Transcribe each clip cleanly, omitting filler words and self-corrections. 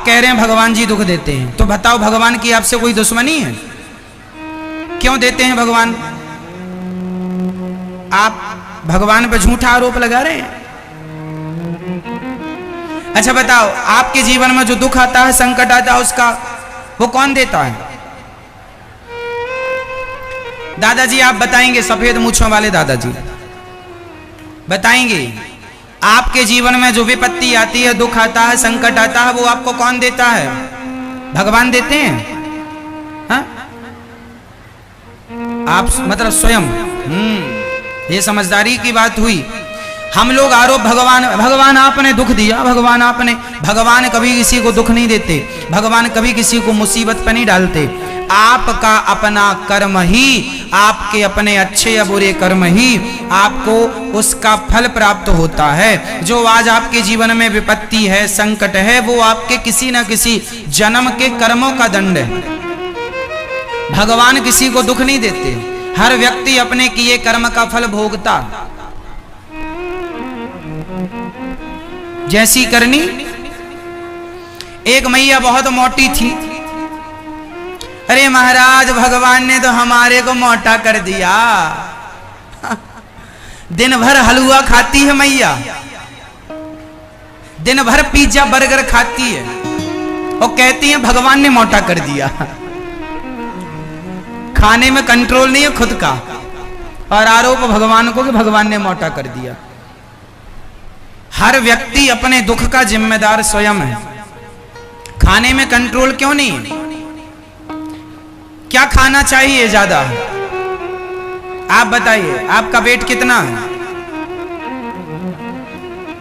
कह रहे हैं भगवान जी दुख देते हैं, तो बताओ भगवान की आपसे कोई दुश्मनी है? क्यों देते हैं भगवान? आप भगवान पर झूठा आरोप लगा रहे हैं। अच्छा बताओ, आपके जीवन में जो दुख आता है, संकट आता है, उसका वो कौन देता है? दादाजी आप बताएंगे, सफेद मूंछों वाले दादाजी बताएंगे, आपके जीवन में जो विपत्ति आती है, दुख आता है, संकट आता है, वो आपको कौन देता है? भगवान देते हैं? हाँ? आप मतलब स्वयं। ये समझदारी की बात हुई। हम लोग आरोप भगवान आपने दुख दिया, भगवान कभी किसी को दुख नहीं देते, भगवान कभी किसी को मुसीबत पर नहीं डालते। आपका अपना कर्म ही, आपके अपने अच्छे या बुरे कर्म ही आपको उसका फल प्राप्त होता है। जो आज आपके जीवन में विपत्ति है, संकट है, वो आपके किसी न किसी जन्म के कर्मों का दंड है। भगवान किसी को दुख नहीं देते, हर व्यक्ति अपने किए कर्म का फल भोगता। जैसी करनी। एक मैया बहुत मोटी थी। अरे महाराज, भगवान ने तो हमारे को मोटा कर दिया। दिन भर हलवा खाती है मैया, दिन भर पिज्जा बर्गर खाती है और कहती है भगवान ने मोटा कर दिया। खाने में कंट्रोल नहीं है खुद का, और आरोप भगवान को कि भगवान ने मोटा कर दिया। हर व्यक्ति अपने दुख का जिम्मेदार स्वयं है। खाने में कंट्रोल क्यों नहीं है? क्या खाना चाहिए ज्यादा? आप बताइए, आपका वेट कितना है?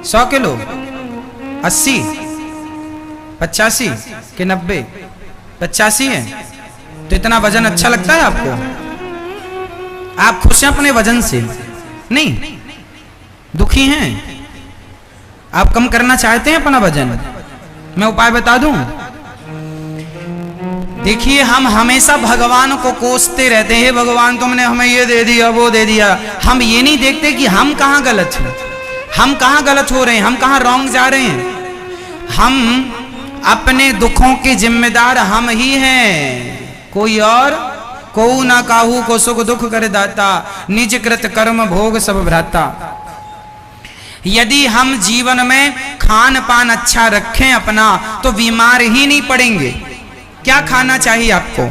100 किलो, 80, 85 कि 90? 85 है। तो इतना वजन अच्छा लगता है आपको? आप खुश हैं अपने वजन से? नहीं, दुखी हैं। आप कम करना चाहते हैं अपना वजन? मैं उपाय बता दूं। देखिए, हम हमेशा भगवान को कोसते रहते हैं, भगवान तुमने हमें ये दे दिया, वो दे दिया। हम ये नहीं देखते कि हम कहां गलत हैं, हम कहां गलत हो रहे हैं, हम कहां रॉन्ग जा रहे हैं। हम अपने दुखों के जिम्मेदार हम ही हैं, कोई और को ना काहू को सुख दुख कर दाता, निज कृत कर्म भोग सब भ्राता। यदि हम जीवन में खान पान अच्छा रखें अपना, तो बीमार ही नहीं पड़ेंगे। क्या खाना चाहिए आपको?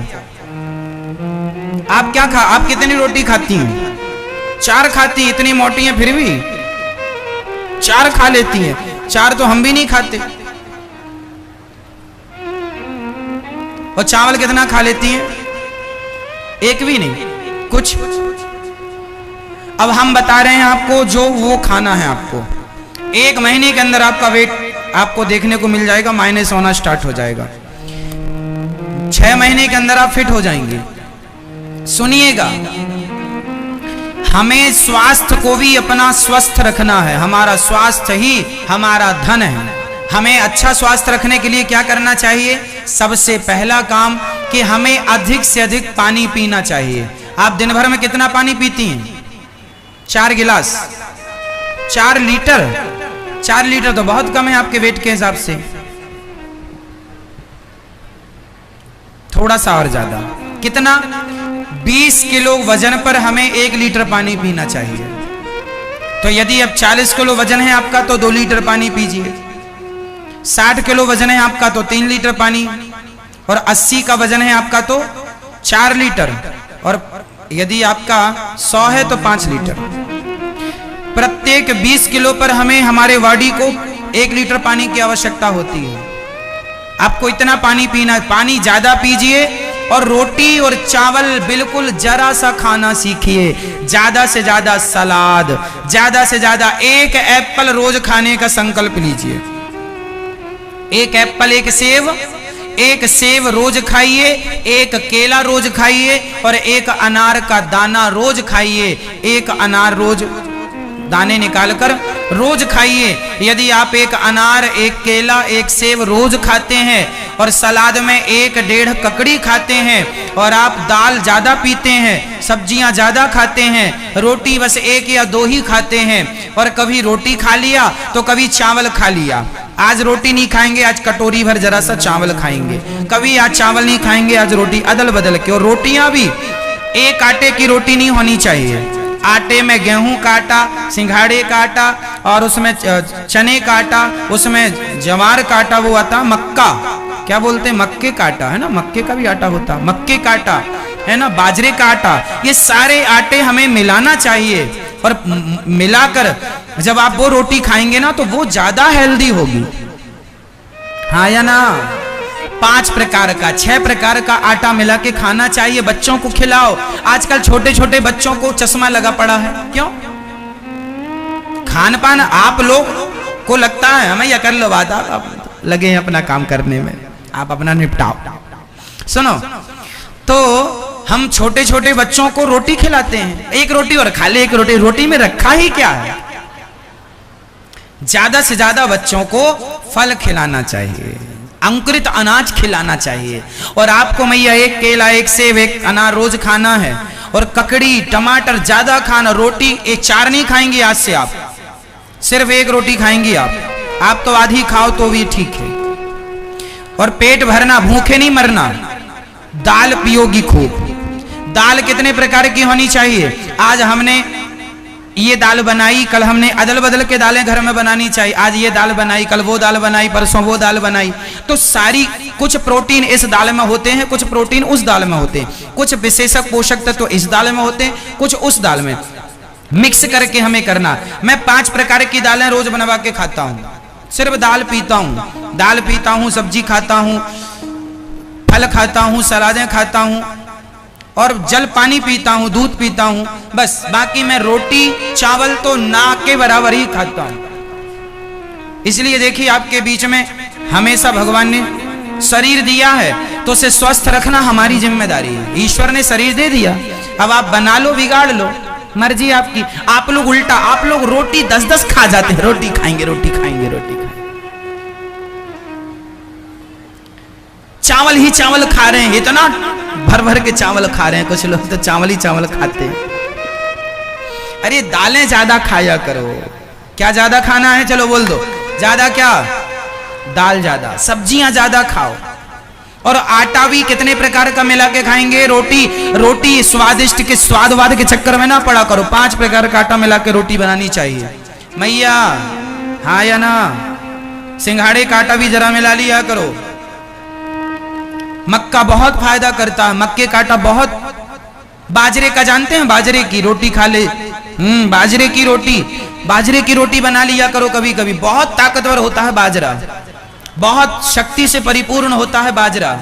आप कितनी रोटी खाती हैं? 4 खाती, इतनी मोटी हैं फिर भी 4 खा लेती हैं। 4 तो हम भी नहीं खाते। और चावल कितना खा लेती हैं? 1 भी नहीं, कुछ। अब हम बता रहे हैं आपको जो वो खाना है। आपको 1 महीने के अंदर आपका वेट आपको देखने को मिल जाएगा, माइनस होना स्टार्ट हो जाएगा। 6 महीने के अंदर आप फिट हो जाएंगे। सुनिएगा, हमें स्वास्थ्य को भी अपना स्वस्थ रखना है। हमारा स्वास्थ्य ही हमारा धन है। हमें अच्छा स्वास्थ्य रखने के लिए क्या करना चाहिए? सबसे पहला काम कि हमें अधिक से अधिक पानी पीना चाहिए। आप दिन भर में कितना पानी पीती हैं? 4 गिलास, 4 लीटर। 4 लीटर तो बहुत कम है आपके वेट के हिसाब से। थोड़ा सा और ज्यादा। कितना? 20 किलो वजन पर हमें 1 लीटर पानी पीना चाहिए। तो यदि अब 40 किलो वजन है आपका तो 2 लीटर पानी पीजिए। 60 किलो वजन है आपका तो 3 लीटर पानी, और 80 का वजन है आपका तो 4 लीटर, और यदि आपका 100 है तो 5 लीटर। प्रत्येक 20 किलो पर हमें हमारे बॉडी को 1 लीटर पानी की आवश्यकता होती है। आपको इतना पानी पीना। पानी ज्यादा पीजिए, और रोटी और चावल बिल्कुल जरा सा खाना सीखिए। ज्यादा से ज्यादा सलाद, ज्यादा से ज्यादा 1 एप्पल रोज खाने का संकल्प लीजिए। 1 एप्पल, 1 सेब रोज खाइए, 1 केला रोज खाइए, और 1 अनार का दाना रोज खाइए। 1 अनार रोज दाने निकालकर रोज खाइए। यदि आप 1 अनार, 1 केला, 1 सेब रोज खाते हैं, और सलाद में 1-1.5 ककड़ी खाते हैं, और आप दाल ज्यादा पीते हैं, सब्जियां ज्यादा खाते हैं, रोटी बस 1 या 2 ही खाते हैं, और कभी रोटी खा लिया तो कभी चावल खा लिया, आज रोटी नहीं खाएंगे, आज कटोरी भर जरा सा चावल खाएंगे, कभी आज चावल नहीं खाएंगे, आज रोटी, अदल बदल के। और रोटियां भी एक आटे की रोटी नहीं होनी चाहिए। आटे में गेहूं का आटा, सिंघाड़े का आटा, और उसमें चने का आटा, उसमें जवार का आटा, वो आता मक्का, क्या बोलते हैं, मक्के का आटा है ना, मक्के का भी आटा होता, मक्के का आटा है ना, बाजरे का आटा। ये सारे आटे हमें मिलाना चाहिए, और मिलाकर जब आप वो रोटी खाएंगे ना तो वो ज्यादा हेल्दी होगी। हाँ या ना? 5 प्रकार का, 6 प्रकार का आटा मिला के खाना चाहिए। बच्चों को खिलाओ। आजकल छोटे छोटे बच्चों को चश्मा लगा पड़ा है, क्यों? खान पान आप लोग को लगता है हमें या कर लो बात, आप लगे हैं अपना काम करने में, आप अपना निपटाओ। सुनो, तो हम छोटे छोटे बच्चों को रोटी खिलाते हैं, एक रोटी और खा ले, एक रोटी, रोटी में रखा ही क्या है? ज्यादा से ज्यादा बच्चों को फल खिलाना चाहिए, अंकुरित अनाज खिलाना चाहिए। और आपको मैया एक केला, एक सेब, एक अनार रोज खाना है, और ककड़ी, टमाटर ज्यादा खाना। रोटी एक 4 नहीं खाएंगी आज से, आप सिर्फ 1 रोटी खाएंगी। आप तो आधी खाओ तो भी ठीक है। और पेट भरना, भूखे नहीं मरना। दाल पियोगी खूब। दाल कितने प्रकार की होनी चाहिए? आज हमने ये दाल बनाई, कल हमने अदल बदल के दालें घर में बनानी चाहिए। आज ये दाल बनाई, कल वो दाल बनाई, परसों वो दाल बनाई। तो सारी, कुछ प्रोटीन इस दाल में होते हैं, कुछ प्रोटीन उस दाल में होते हैं, कुछ विशेषक पोषक तत्व इस दाल में होते हैं, कुछ उस दाल में, मिक्स करके हमें करना। मैं 5 प्रकार की दालें रोज बनवा के खाता हूँ। सिर्फ दाल पीता हूँ, दाल पीता हूँ, सब्जी खाता हूँ, फल खाता हूँ, सलादें खाता हूँ, और जल पानी पीता हूँ, दूध पीता हूँ, बस। बाकी मैं रोटी चावल तो ना के बराबर ही खाता हूँ। इसलिए देखिए, आपके बीच में हमेशा भगवान ने शरीर दिया है तो उसे स्वस्थ रखना हमारी जिम्मेदारी है। ईश्वर ने शरीर दे दिया, अब आप बना लो, बिगाड़ लो, मर्जी आपकी। आप लोग उल्टा, आप लोग रोटी 10-10 खा जाते हैं, रोटी खाएंगे, रोटी खाएंगे, रोटी खाएंगे, चावल ही चावल खा रहे हैं, इतना भर भर के चावल खा रहे हैं। कुछ लोग तो चावल ही चावल खाते हैं। अरे दालें ज्यादा खाया करो। क्या ज्यादा खाना है? चलो बोल दो, ज्यादा क्या? दाल ज्यादा, सब्जियां ज्यादा खाओ। और आटा भी कितने प्रकार का मिला के खाएंगे? रोटी स्वादिष्ट के स्वादवाद के चक्कर में ना पड़ा करो। 5 प्रकार का आटा मिला के रोटी बनानी चाहिए मैया, हाँ या ना? सिंघाड़े का आटा भी जरा मिला लिया करो। मक्का बहुत फायदा करता है, मक्के का आटा बहुत। बाजरे का जानते हैं? बाजरे की रोटी खा ले, बाजरे की रोटी बना लिया करो कभी कभी। बहुत ताकतवर होता है बाजरा, बहुत शक्ति से परिपूर्ण होता है बाजरा।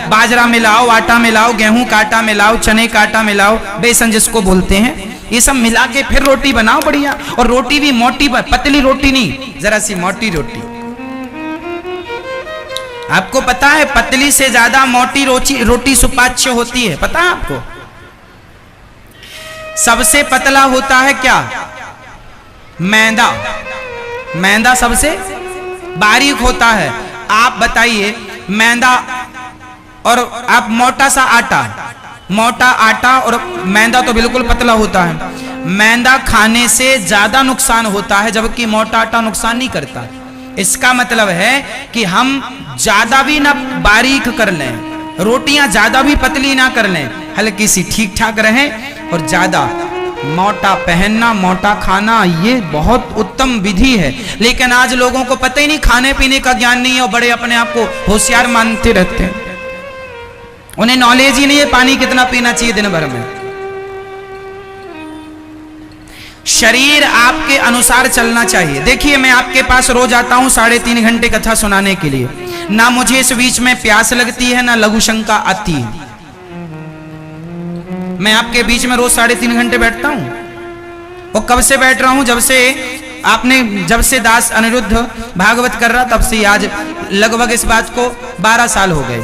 बाजरा मिलाओ, आटा मिलाओ, गेहूं का आटा मिलाओ, चने का आटा मिलाओ, बेसन जिसको बोलते हैं, ये सब मिला के फिर रोटी बनाओ बढ़िया। और रोटी भी मोटी, पतली रोटी नहीं, जरा सी मोटी रोटी। आपको पता है पतली से ज्यादा मोटी रोटी सुपाच्य होती है, पता है आपको? सबसे पतला होता है क्या? मैदा। मैदा सबसे बारीक होता है। आप बताइए, मैदा और आप मोटा सा आटा, मोटा आटा और मैदा तो बिल्कुल पतला होता है। मैदा खाने से ज्यादा नुकसान होता है, जबकि मोटा आटा नुकसान नहीं करता। इसका मतलब है कि हम ज्यादा भी ना बारीक कर लें, रोटियां ज्यादा भी पतली ना कर लें, हल्की सी ठीक ठाक रहें। और ज्यादा मोटा पहनना, मोटा खाना, ये बहुत उत्तम विधि है। लेकिन आज लोगों को पता ही नहीं, खाने पीने का ज्ञान नहीं है, और बड़े अपने आप को होशियार मानते रहते हैं। उन्हें नॉलेज ही नहीं है पानी कितना पीना चाहिए दिन भर में। शरीर आपके अनुसार चलना चाहिए। देखिए, मैं आपके पास रोज आता हूं 3.5 घंटे कथा सुनाने के लिए। ना मुझे इस बीच में प्यास लगती है, ना लघु शंका आती है। मैं आपके बीच में रोज 3.5 घंटे बैठता हूं। और कब से बैठ रहा हूं? जब से दास अनिरुद्ध भागवत कर रहा, तब से आज लगभग इस बात को 12 साल हो गए,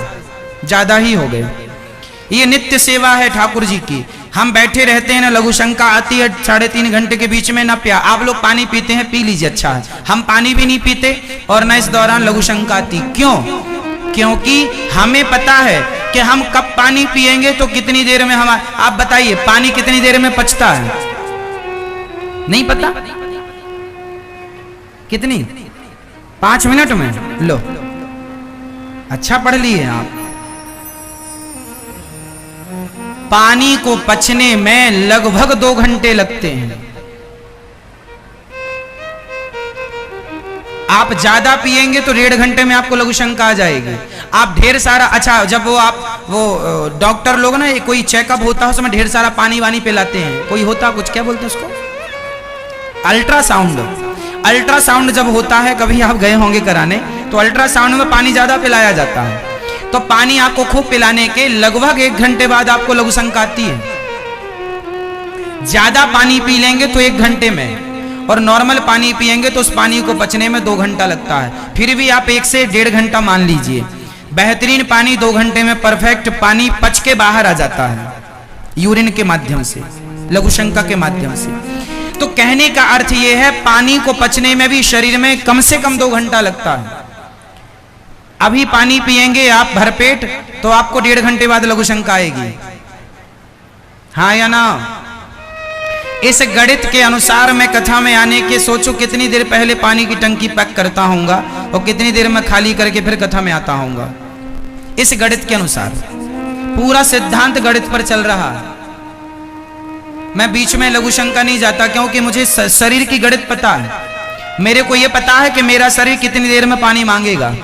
ज्यादा ही हो गए। ये नित्य सेवा है ठाकुर जी की। हम बैठे रहते हैं ना, लघु शंका आती है 3.5 घंटे के बीच में, ना प्यास। आप लोग पानी पीते हैं, पी लीजिए, अच्छा है। हम पानी भी नहीं पीते और ना इस दौरान लघु शंका आती। क्यों? क्योंकि हमें पता है कि हम कब पानी पिएंगे तो कितनी देर में हम। आप बताइए, पानी कितनी देर में पचता है? नहीं पता? कितनी? 5 मिनट में लो, अच्छा पढ़ लिए आप। पानी को पचने में लगभग 2 घंटे लगते हैं। आप ज्यादा पिएंगे तो 1.5 घंटे में आपको लघु शंका आ जाएगी। आप ढेर सारा, अच्छा जब वो डॉक्टर लोग ना, कोई चेकअप होता है उसमें ढेर सारा पानी वानी पिलाते हैं, कोई होता कुछ, क्या बोलते हैं उसको, अल्ट्रासाउंड। अल्ट्रासाउंड जब होता है, कभी आप गए होंगे कराने, तो अल्ट्रासाउंड में पानी ज्यादा पिलाया जाता है। तो पानी आपको खूब पिलाने के लगभग 1 घंटे बाद आपको लघु शंका आती है। ज्यादा पानी पी लेंगे तो 1 घंटे में, और नॉर्मल पानी पिएंगे तो उस पानी को पचने में 2 घंटा लगता है। फिर भी आप 1 से 1.5 घंटा मान लीजिए। बेहतरीन पानी 2 घंटे में परफेक्ट पानी पच के बाहर आ जाता है, यूरिन के माध्यम से, लघु शंका के माध्यम से। तो कहने का अर्थ यह है, पानी को पचने में भी शरीर में कम से कम 2 घंटा लगता है। अभी पानी पिएंगे आप भरपेट तो आपको 1.5 घंटे बाद लघु शंका आएगी, हाँ या ना। इस गणित के अनुसार मैं कथा में आने के सोचो कितनी देर पहले पानी की टंकी पैक करता हूंगा और कितनी देर में खाली करके फिर कथा में आता हूंगा। इस गणित के अनुसार पूरा सिद्धांत गणित पर चल रहा है। मैं बीच में लघु शंका नहीं जाता, क्योंकि मुझे शरीर की गणित पता है। मेरे को यह पता है कि मेरा शरीर कितनी देर में पानी मांगेगा।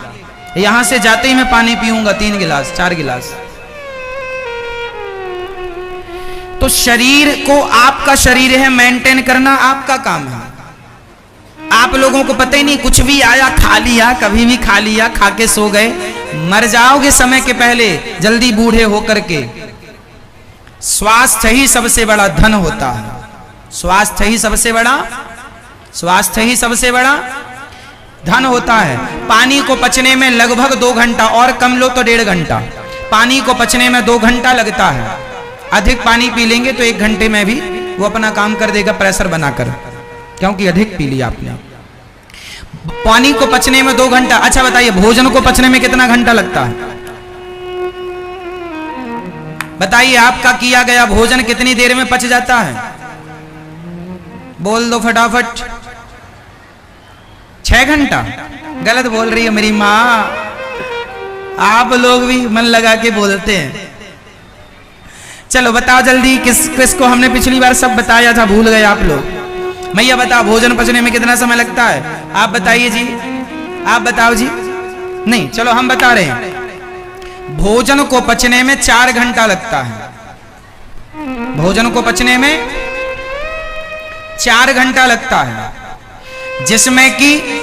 यहां से जाते ही मैं पानी पीऊंगा 3 गिलास 4 गिलास। तो शरीर को, आपका शरीर है, मेंटेन करना आपका काम है। आप लोगों को पता ही नहीं, कुछ भी आया खा लिया, कभी भी खा लिया, खा के सो गए, मर जाओगे समय के पहले जल्दी बूढ़े होकर के। स्वास्थ्य ही सबसे बड़ा धन होता है। स्वास्थ्य ही सबसे बड़ा धन होता है। पानी को पचने में लगभग 2 घंटा, और कम लो तो 1.5 घंटा। पानी को पचने में 2 घंटा लगता है। अधिक पानी पी लेंगे तो 1 घंटे में भी वो अपना काम कर देगा, प्रेशर बनाकर, क्योंकि अधिक पी लिया आपने। पानी को पचने में 2 घंटा। अच्छा बताइए, भोजन को पचने में कितना घंटा लगता है? बताइए, आपका किया गया भोजन कितनी देर में पच जाता है? बोल दो फटाफट। 6 घंटा। गलत बोल रही है मेरी माँ, आप लोग भी मन लगा के बोलते हैं। चलो बताओ जल्दी, किसको हमने पिछली बार सब बताया था, भूल गए आप लोग। मैया बताओ, भोजन पचने में कितना समय लगता है? आप बताइए जी, आप बताओ जी। नहीं, चलो हम बता रहे हैं। भोजन को पचने में 4 घंटा लगता है। भोजन को पचने में 4 घंटा लगता है, जिसमें कि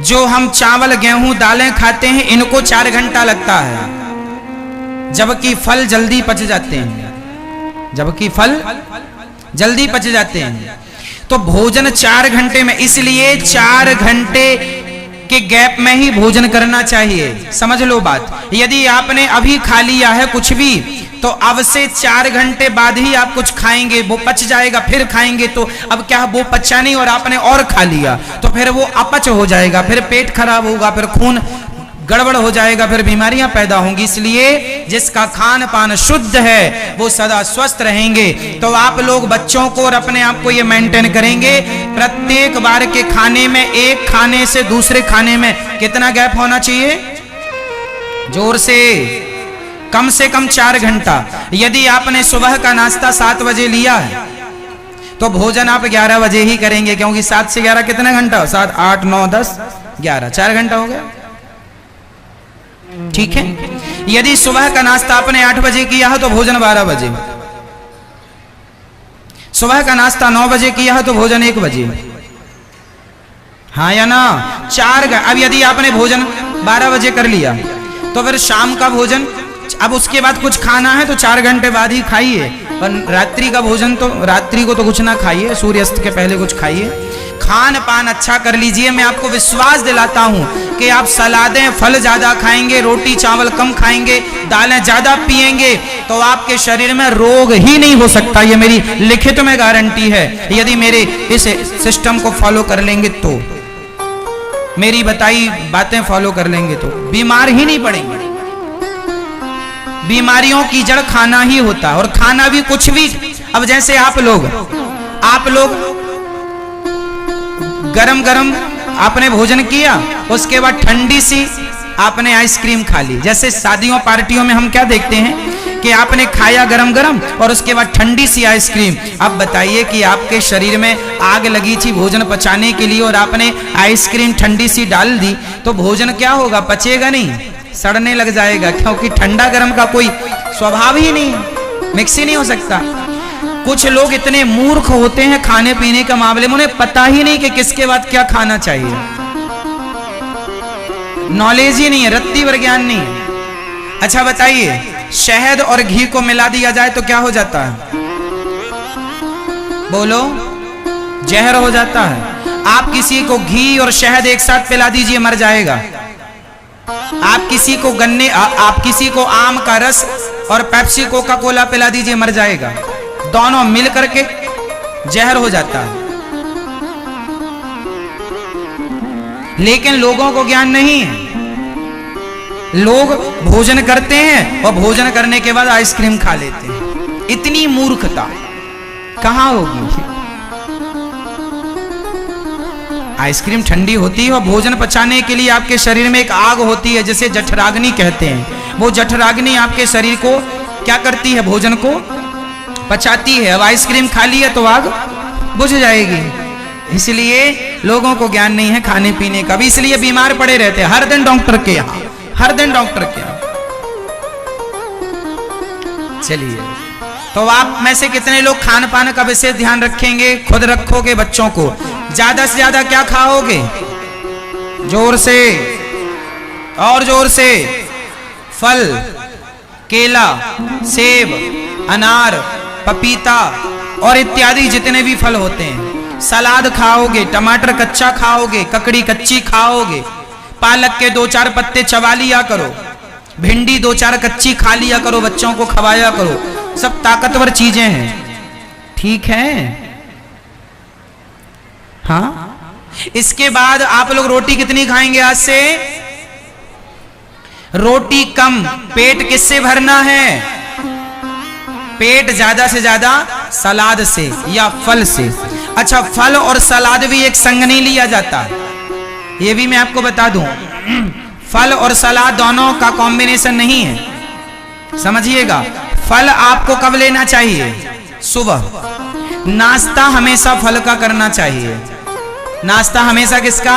जो हम चावल, गेहूं, दालें खाते हैं, इनको 4 घंटा लगता है, जबकि फल जल्दी पच जाते हैं। तो भोजन 4 घंटे में, इसलिए 4 घंटे के गैप में ही भोजन करना चाहिए। समझ लो बात। यदि आपने अभी खा लिया है कुछ भी, तो अब से 4 घंटे बाद ही आप कुछ खाएंगे, वो पच जाएगा, फिर खाएंगे। तो अब क्या, वो पचा नहीं और आपने और खा लिया, तो फिर वो अपच हो जाएगा, फिर पेट खराब होगा, फिर खून गड़बड़ हो जाएगा, फिर बीमारियां पैदा होंगी। इसलिए जिसका खान पान शुद्ध है वो सदा स्वस्थ रहेंगे। तो आप लोग बच्चों को और अपने आप को ये मेंटेन करेंगे, प्रत्येक बार के खाने में, एक खाने से दूसरे खाने में कितना गैप होना चाहिए? जोर से कम 4 घंटा। यदि आपने सुबह का नाश्ता 7 बजे लिया है, तो भोजन आप 11 बजे ही करेंगे, क्योंकि 7 से 11 कितना घंटा? 7, 8, 9, 10, 11, 4 घंटा हो गया। ठीक है। यदि सुबह का नाश्ता आपने 8 बजे किया है तो भोजन 12 बजे। सुबह का नाश्ता 9 बजे किया है तो भोजन 1 बजे, हाँ या ना? 4। अब यदि आपने भोजन 12 बजे कर लिया, तो फिर शाम का भोजन, अब उसके बाद कुछ खाना है तो 4 घंटे बाद ही खाइए। और रात्रि का भोजन, तो रात्रि को तो कुछ ना खाइए, सूर्यास्त के पहले कुछ खाइए। खान पान अच्छा कर लीजिए। मैं आपको विश्वास दिलाता हूं कि आप सलादें, फल ज्यादा खाएंगे, रोटी चावल कम खाएंगे, दालें ज्यादा पिएंगे, तो आपके शरीर में रोग ही नहीं हो सकता। ये मेरी लिखित में गारंटी है। यदि मेरे इस सिस्टम को फॉलो कर लेंगे, तो मेरी बताई बातें फॉलो कर लेंगे, तो बीमार ही नहीं पड़ेंगे। बीमारियों की जड़ खाना ही होता है, और खाना भी कुछ भी। अब जैसे आप लोग गरम गरम आपने भोजन किया, उसके बाद ठंडी सी आपने आइसक्रीम खा ली। जैसे शादियों पार्टियों में हम क्या देखते हैं कि आपने खाया गरम गरम और उसके बाद ठंडी सी आइसक्रीम। अब बताइए कि आपके शरीर में आग लगी थी भोजन पचाने के लिए और आपने आइसक्रीम ठंडी सी डाल दी, तो भोजन क्या होगा? पचेगा नहीं, सड़ने लग जाएगा, क्योंकि ठंडा गरम का कोई स्वभाव ही नहीं, मिक्स ही नहीं हो सकता। कुछ लोग इतने मूर्ख होते हैं खाने पीने के मामले में, उन्हें पता ही नहीं कि किसके बाद क्या खाना चाहिए, नॉलेज ही नहीं है, रत्ती भर ज्ञान नहीं है। अच्छा बताइए, शहद और घी को मिला दिया जाए तो क्या हो जाता है? बोलो, जहर हो जाता है। आप किसी को घी और शहद एक साथ पिला दीजिए, मर जाएगा। आप किसी को आप किसी को आम का रस और पेप्सी कोका कोला पिला दीजिए, मर जाएगा। दोनों मिल करके जहर हो जाता है। लेकिन लोगों को ज्ञान नहीं है। लोग भोजन करते हैं और भोजन करने के बाद आइसक्रीम खा लेते हैं। इतनी मूर्खता कहां होगी? आइसक्रीम ठंडी होती है और भोजन पचाने के लिए आपके शरीर में एक आग होती है, जिसे जठराग्नि कहते हैं। वो जठराग्नि आपके शरीर को क्या करती है? भोजन को पचाती है। अब आइसक्रीम खा ली है तो आग बुझ जाएगी। इसलिए लोगों को ज्ञान नहीं है खाने पीने का भी, इसलिए बीमार पड़े रहते हैं हर दिन डॉक्टर के यहाँ, हर दिन डॉक्टर के यहाँ। चलिए, तो आप में से कितने लोग खान पान का विशेष ध्यान रखेंगे? खुद रखोगे, बच्चों को ज्यादा से ज्यादा क्या खाओगे? जोर से और जोर से फल, केला, सेब, अनार, पपीता और इत्यादि जितने भी फल होते हैं। सलाद खाओगे, टमाटर कच्चा खाओगे, ककड़ी कच्ची खाओगे, पालक के 2-4 पत्ते चबा लिया करो, भिंडी 2-4 कच्ची खा लिया करो, बच्चों को खवाया करो। सब ताकतवर चीजें हैं, ठीक है? हाँ। इसके बाद आप लोग रोटी कितनी खाएंगे आज से? रोटी कम। पेट किससे भरना है? पेट ज्यादा से ज्यादा सलाद से या फल से। अच्छा, फल और सलाद भी एक संग नहीं लिया जाता, ये भी मैं आपको बता दूं। फल और सलाद दोनों का कॉम्बिनेशन नहीं है, समझिएगा। फल आपको कब लेना चाहिए? सुबह। नाश्ता हमेशा फल का करना चाहिए। नाश्ता हमेशा किसका?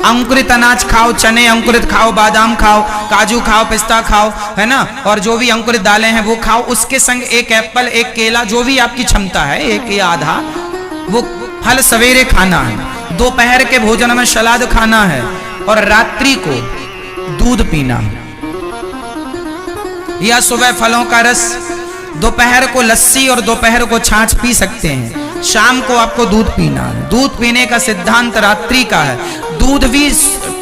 अंकुरित अनाज खाओ, चने अंकुरित खाओ, बादाम खाओ, काजू खाओ, पिस्ता खाओ, है ना, और जो भी अंकुरित दालें हैं वो खाओ। उसके संग एक एप्पल, एक केला, जो भी आपकी क्षमता है, एक या आधा, वो फल सवेरे खाना है। दोपहर के भोजन में सलाद खाना है और रात्रि को दूध पीना है, या सुबह फलों का रस, दोपहर को लस्सी और दोपहर को छाछ पी सकते हैं। शाम को आपको दूध पीना है। दूध पीने का सिद्धांत रात्रि का है। दूध भी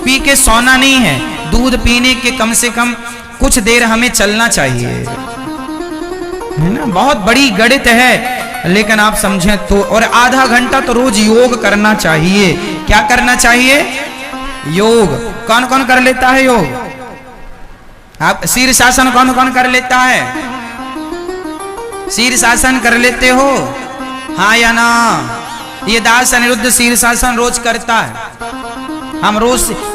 पी के सोना नहीं है, दूध पीने के कम से कम कुछ देर हमें चलना चाहिए, है ना। बहुत बड़ी गणित है, लेकिन आप समझें तो। और आधा घंटा तो रोज योग करना चाहिए। क्या करना चाहिए? योग। कौन कौन कर लेता है योग? आप शीर्षासन कौन कौन कर लेता है? शीर्षासन कर लेते हो, हाँ या ना? ये दास अनिरुद्ध शीर्षासन रोज करता है।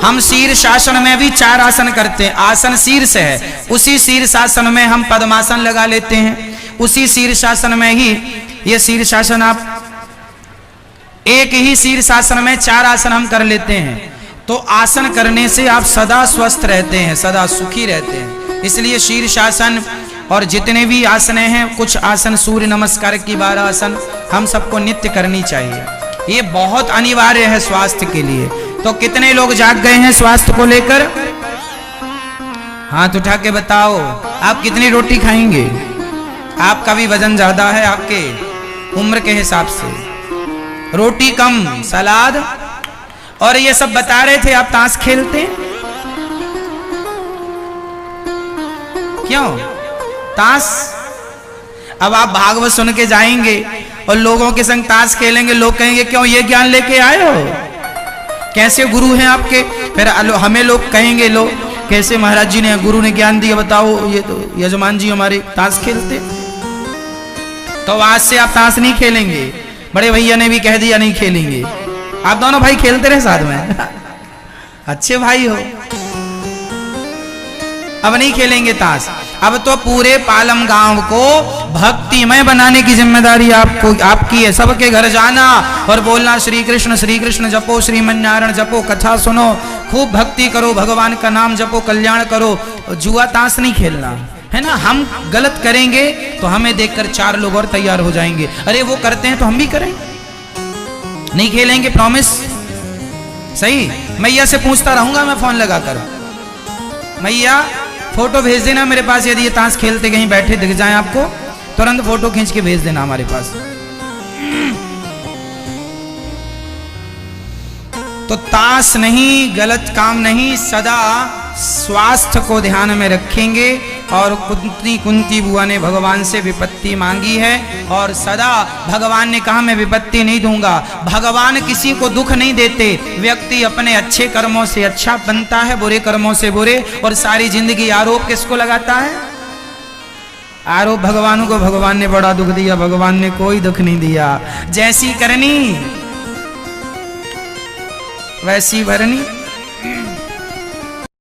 हम शीर्षासन में भी 4 आसन करते हैं। आसन शीर्ष है, उसी शीर्षासन में हम पद्मासन लगा लेते हैं। उसी शीर्षासन में ही ये शीर्षासन, आप एक ही शीर्षासन में 4 आसन हम कर लेते हैं। तो आसन करने से आप सदा स्वस्थ रहते हैं, सदा सुखी रहते हैं। इसलिए शीर्षासन और जितने भी आसन हैं, कुछ आसन, सूर्य नमस्कार की 12 आसन हम सबको नित्य करनी चाहिए। ये बहुत अनिवार्य है स्वास्थ्य के लिए। तो कितने लोग जाग गए हैं स्वास्थ्य को लेकर? हाथ उठा के बताओ, आप कितनी रोटी खाएंगे? आपका भी वजन ज्यादा है आपके उम्र के हिसाब से। रोटी कम, सलाद, और ये सब बता रहे थे। आप ताश खेलते हैं? क्यों ताश? अब आप भागवत सुन के जाएंगे और लोगों के संग ताश खेलेंगे, लोग कहेंगे क्यों ये ज्ञान लेके आए हो, कैसे गुरु हैं आपके? फिर हमें लोग कहेंगे, लोग कैसे महाराज जी ने, गुरु ने ज्ञान दिया, बताओ। ये तो यजमान जी हमारे ताश खेलते। तो आज से आप ताश नहीं खेलेंगे, बड़े भैया ने भी कह दिया नहीं खेलेंगे। आप दोनों भाई खेलते रहे साथ में। अच्छे भाई हो। अब नहीं खेलेंगे ताश, अब तो पूरे पालम गांव को भक्तिमय बनाने की जिम्मेदारी आपकी है। सबके घर जाना और बोलना श्री कृष्ण जपो, श्रीमन्नारायण जपो, कथा सुनो, खूब भक्ति करो, भगवान का नाम जपो, कल्याण करो। जुआ ताश नहीं खेलना है ना। हम गलत करेंगे तो हमें देखकर 4 लोग और तैयार हो जाएंगे, अरे वो करते हैं तो हम भी करें। नहीं खेलेंगे, प्रॉमिस। सही। मैया से पूछता रहूंगा मैं फोन लगाकर, मैया फोटो भेज देना मेरे पास, यदि ये ताश खेलते कहीं बैठे दिख जाए आपको, तुरंत फोटो खींच के भेज देना हमारे पास। तो ताश नहीं, गलत काम नहीं, सदा स्वास्थ्य को ध्यान में रखेंगे। और कुंती बुआ ने भगवान से विपत्ति मांगी है और सदा भगवान ने कहा मैं विपत्ति नहीं दूंगा। भगवान किसी को दुख नहीं देते, व्यक्ति अपने अच्छे कर्मों से अच्छा बनता है, बुरे कर्मों से बुरे। और सारी जिंदगी आरोप किसको लगाता है? आरोप भगवान को, भगवान ने बड़ा दुख दिया, भगवान ने कोई दुख नहीं दिया। जैसी करनी वैसी भरनी।